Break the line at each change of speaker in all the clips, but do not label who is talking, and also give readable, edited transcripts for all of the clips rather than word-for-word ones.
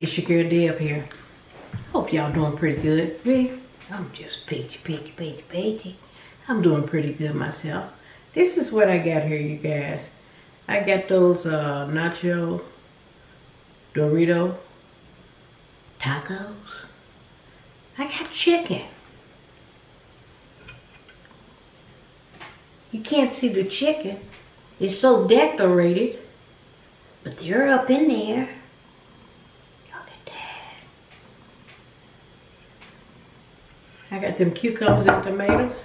It's your girl Deb here. Hope y'all doing pretty good. Me, I'm just peachy. I'm doing pretty good myself. This is what I got here, you guys. I got those nacho Dorito tacos. I got chicken. You can't see the chicken. It's so decorated, but they're up in there. I got them cucumbers and tomatoes.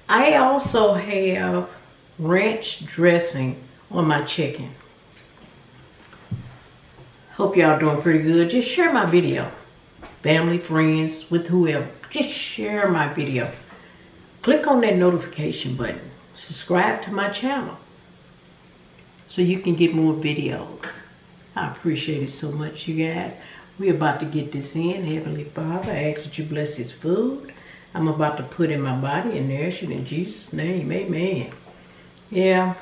I also have ranch dressing on my chicken. Hope y'all doing pretty good. Just share my video. Family, friends, with whoever. Just share my video. Click on that notification button. Subscribe to my channel so you can get more videos. I appreciate it so much, you guys. We're about to get this in. Heavenly Father, I ask that you bless this food I'm about to put in my body and nourish it in Jesus' name. Amen. Yeah.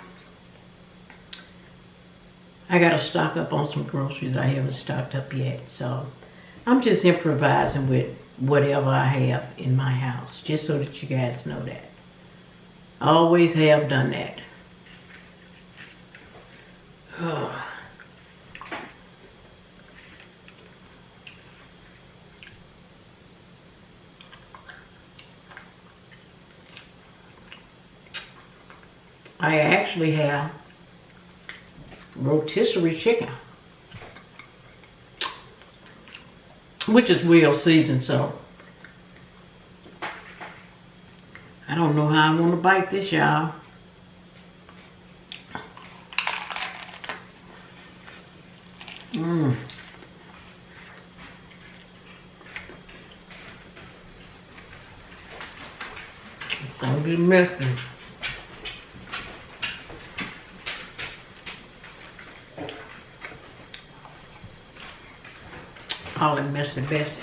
I got to stock up on some groceries I haven't stocked up yet. So I'm just improvising with whatever I have in my house, just so that you guys know that. I always have done that. Oh. I actually have rotisserie chicken, which is well seasoned, so I don't know how I want to bite this, y'all. Don't get messy. All the messy Bessie.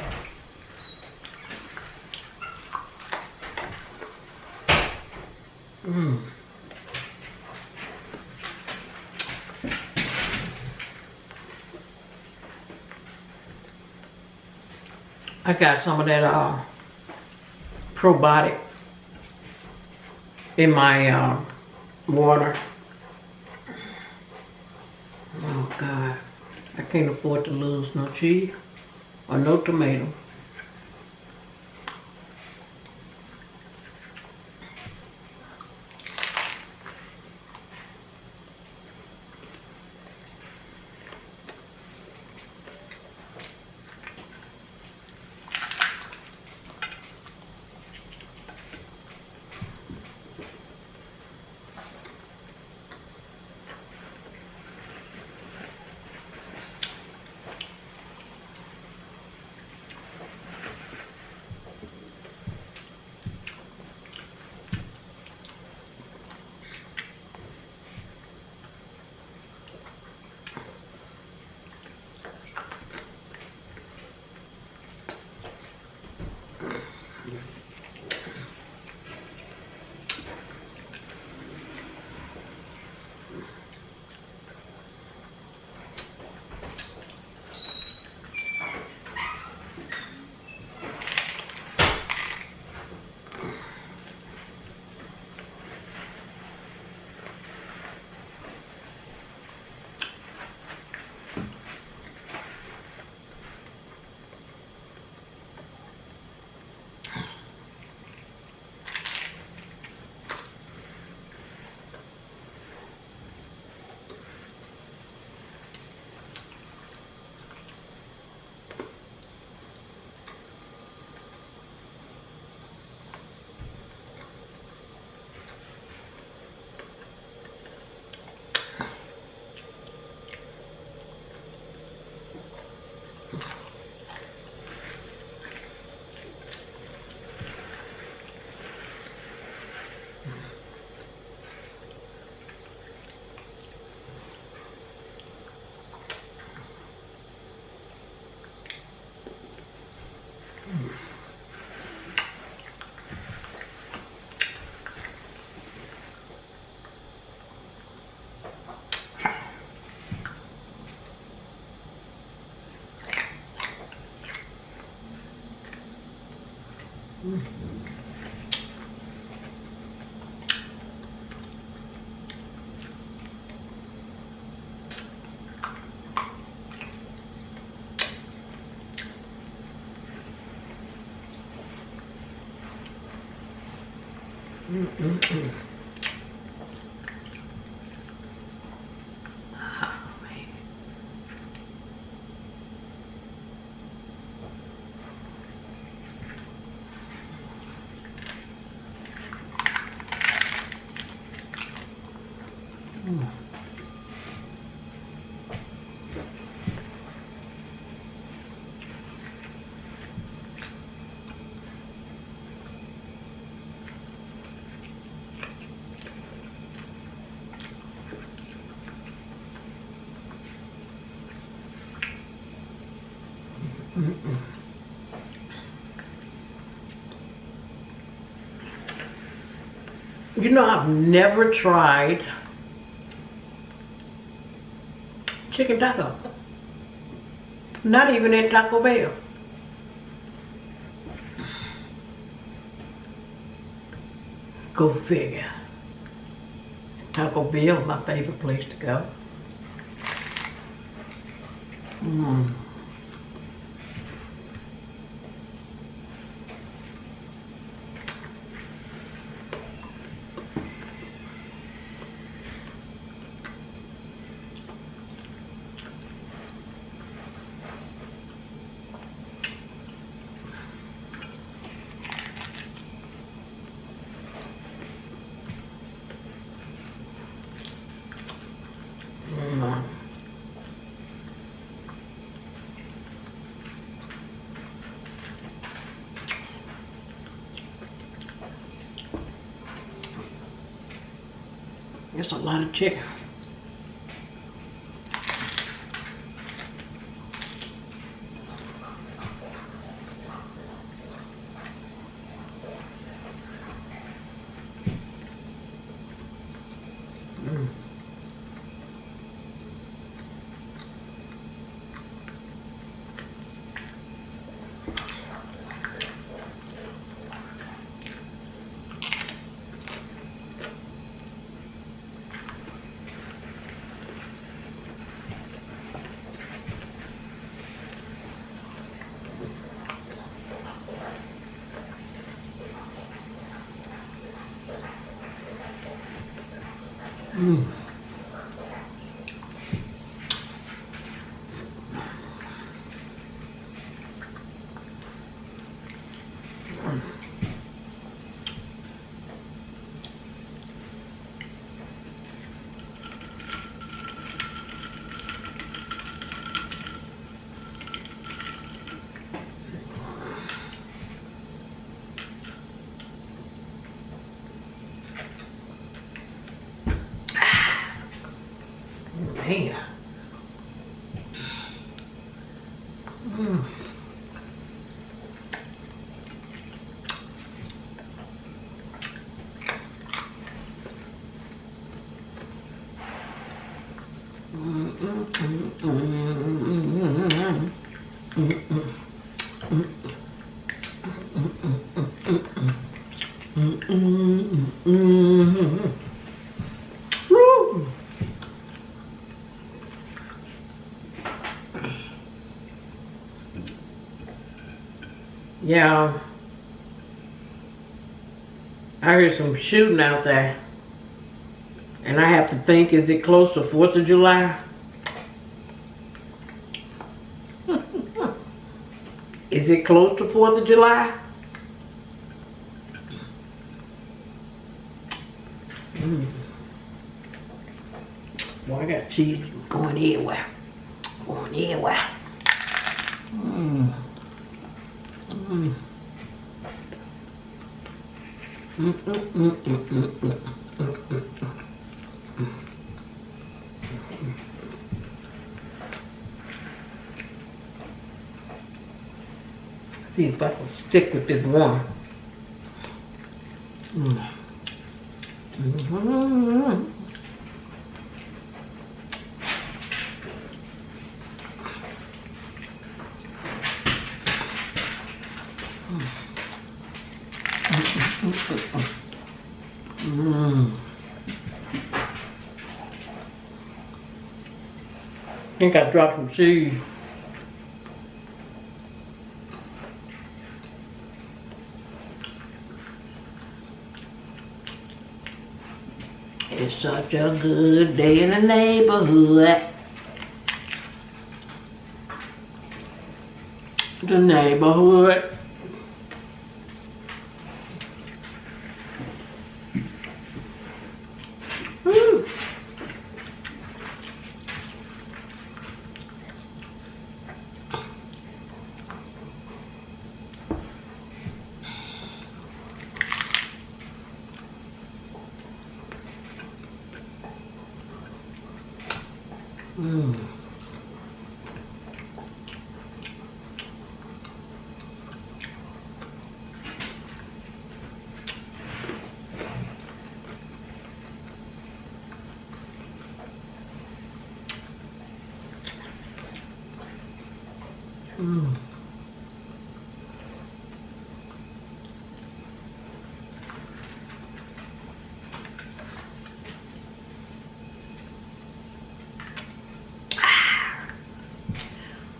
I got some of that probiotic in my water. Oh God, I can't afford to lose no cheese or no tomato. You know, I've never tried chicken taco. Not even at Taco Bell. Go figure. Taco Bell is my favorite place to go. That's a lot of chicken. Man. Woo. Yeah, I heard some shooting out there, and I have to think, is it close to 4th of July? Is it close to 4th of July? Boy, I got cheese going everywhere. Going everywhere. See if I can stick with this one. think I dropped some seeds. It's such a good day in the neighborhood. The neighborhood. Woo.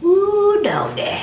Ooh, doggy.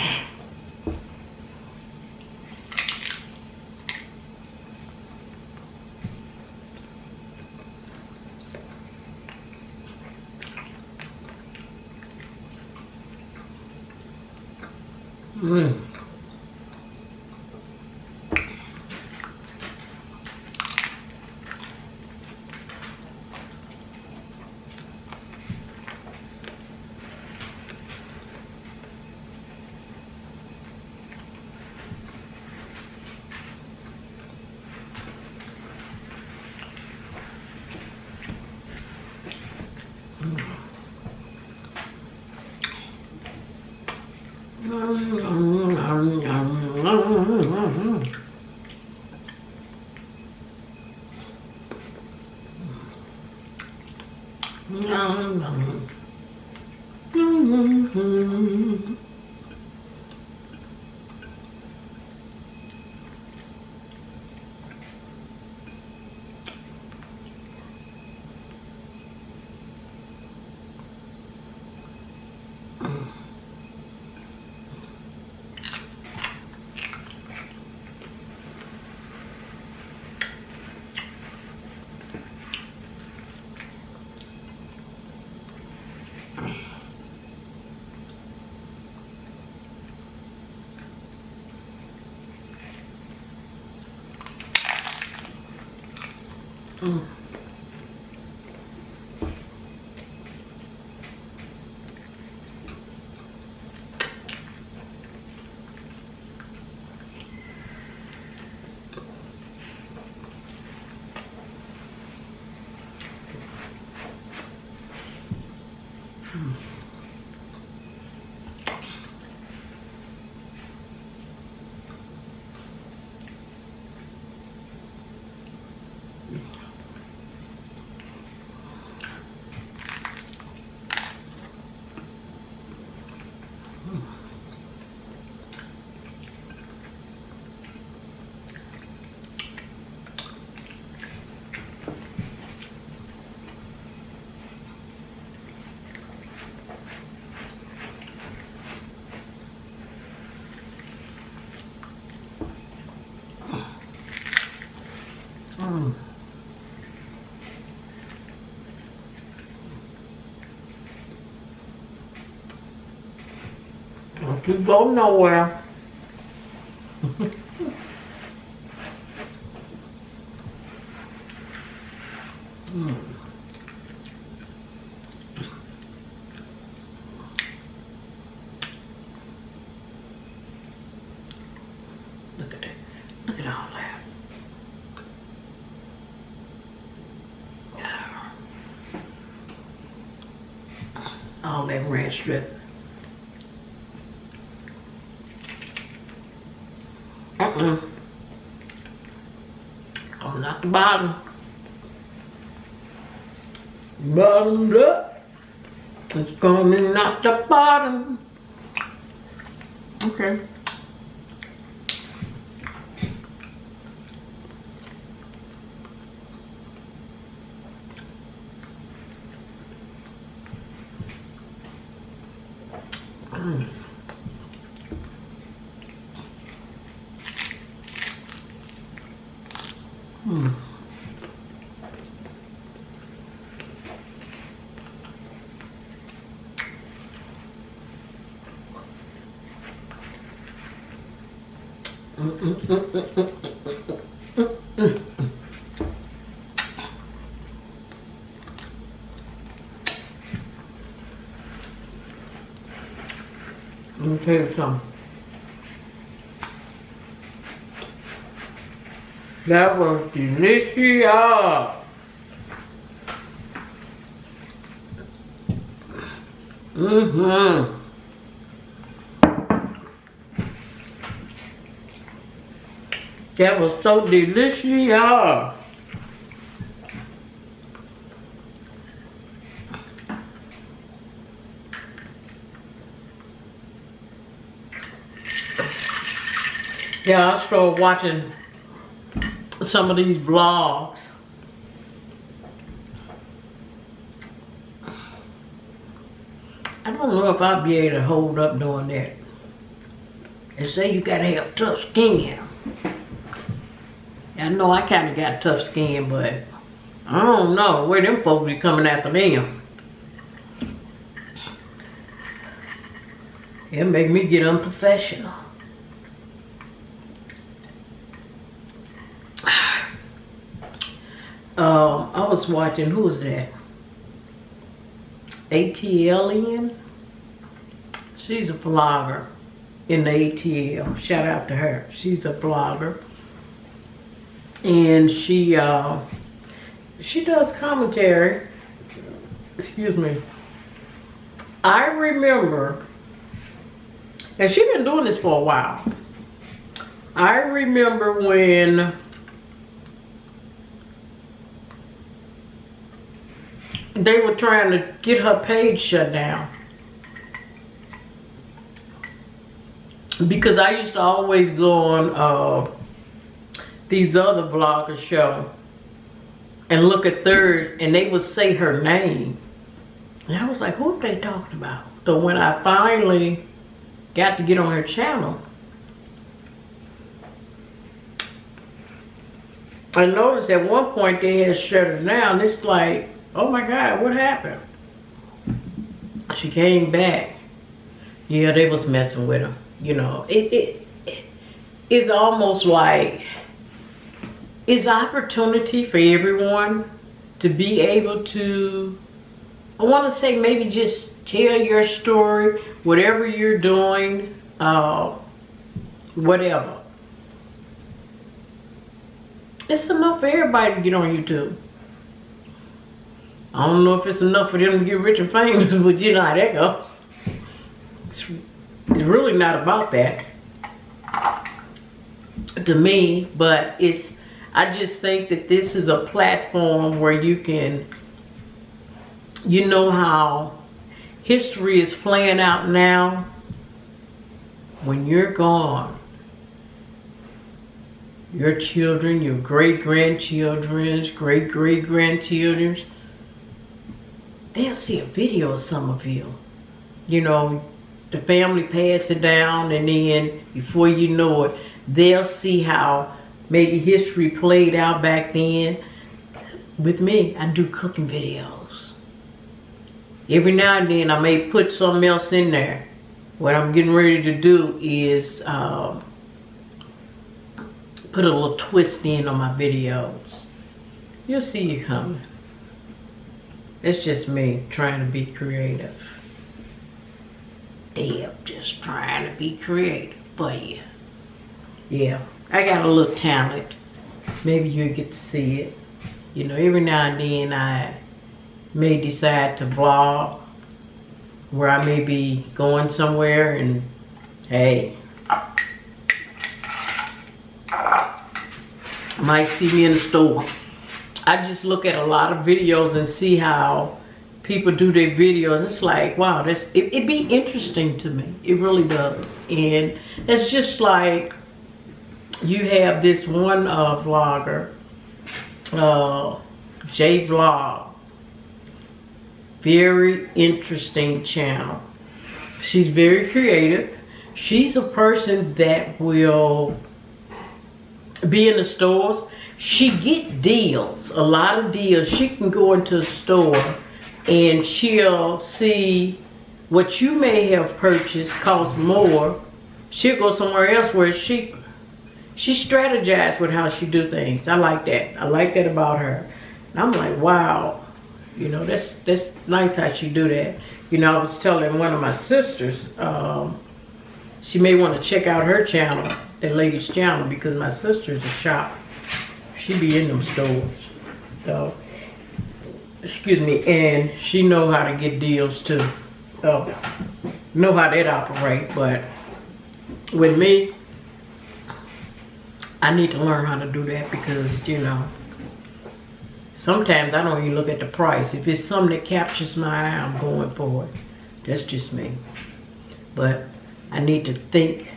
Don't you go nowhere. Look at that. Look at all that. All that ranch dressing. Oh, not the bottom. Bottomed up. It's coming out the bottom. Okay. Let me tell you something. That was delicious. That was so delicious. Yeah, I started watching some of these vlogs. I don't know if I'll be able to hold up doing that. They say you gotta have tough skin. I know I kind of got tough skin, but I don't know where them folks be coming after them. It make me get unprofessional. I was watching, who was that? ATLian? She's a vlogger in the ATL. Shout out to her. She's a vlogger. And she does commentary. Excuse me. I remember, and she's been doing this for a while. I remember when they were trying to get her page shut down. Because I used to always go on these other vloggers show and look at theirs, and they would say her name. And I was like, who are they talking about? So when I finally got to get on her channel, I noticed at one point they had shut her down. It's like, oh my God, what happened? She came back. Yeah, they was messing with her. You know, it's almost like it's opportunity for everyone to be able to, I want to say, maybe just tell your story, whatever you're doing, whatever. It's enough for everybody to get on YouTube. I don't know if it's enough for them to get rich and famous, but you know how that goes. It's really not about that to me, but I just think that this is a platform where you can, you know how history is playing out now. When you're gone, your children, your great-grandchildren's, great-great-grandchildren's, they'll see a video of some of you. You know, the family pass it down, and then before you know it, they'll see how maybe history played out back then. With me, I do cooking videos. Every now and then I may put something else in there. What I'm getting ready to do is put a little twist in on my videos. You'll see it coming. It's just me trying to be creative. Deb just trying to be creative for you. Yeah, I got a little talent. Maybe you'll get to see it. You know, every now and then I may decide to vlog where I may be going somewhere, and hey, might see me in the store. I just look at a lot of videos and see how people do their videos. It's like, wow, it'd be interesting to me. It really does. And it's just like you have this one vlogger, J Vlog. Very interesting channel. She's very creative. She's a person that will be in the stores. she get deals, a lot of deals. She can go into a store and she'll see what you may have purchased costs more. She'll go somewhere else where she strategizes with how she do things. I like that. I like that about her. And I'm like, wow, you know, that's nice how she do that. You know, I was telling one of my sisters, she may want to check out her channel, that lady's channel, because my sister's a shopper. She be in them stores. So, excuse me, and she know how to get deals too. So, know how that operate, but with me, I need to learn how to do that because, you know, sometimes I don't even look at the price. If it's something that captures my eye, I'm going for it. That's just me. But I need to think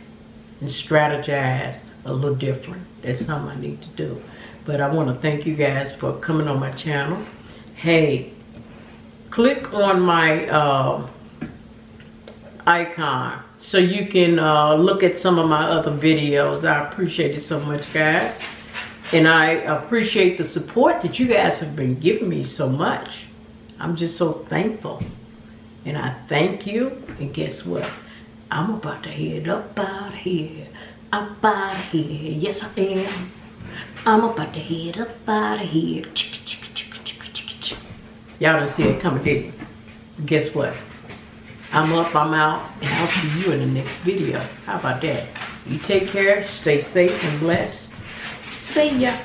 and strategize a little different. That's something I need to do. But I want to thank you guys for coming on my channel. Hey, click on my icon so you can look at some of my other videos. I appreciate it so much, guys. And I appreciate the support that you guys have been giving me so much. I'm just so thankful. And I thank you. And guess what? I'm about to head up out of here. Up out of here. Yes, I am. I'm about to head up out of here. Y'all didn't see it coming, did you? Guess what? I'm up, I'm out, and I'll see you in the next video. How about that? You take care, stay safe and blessed. See ya.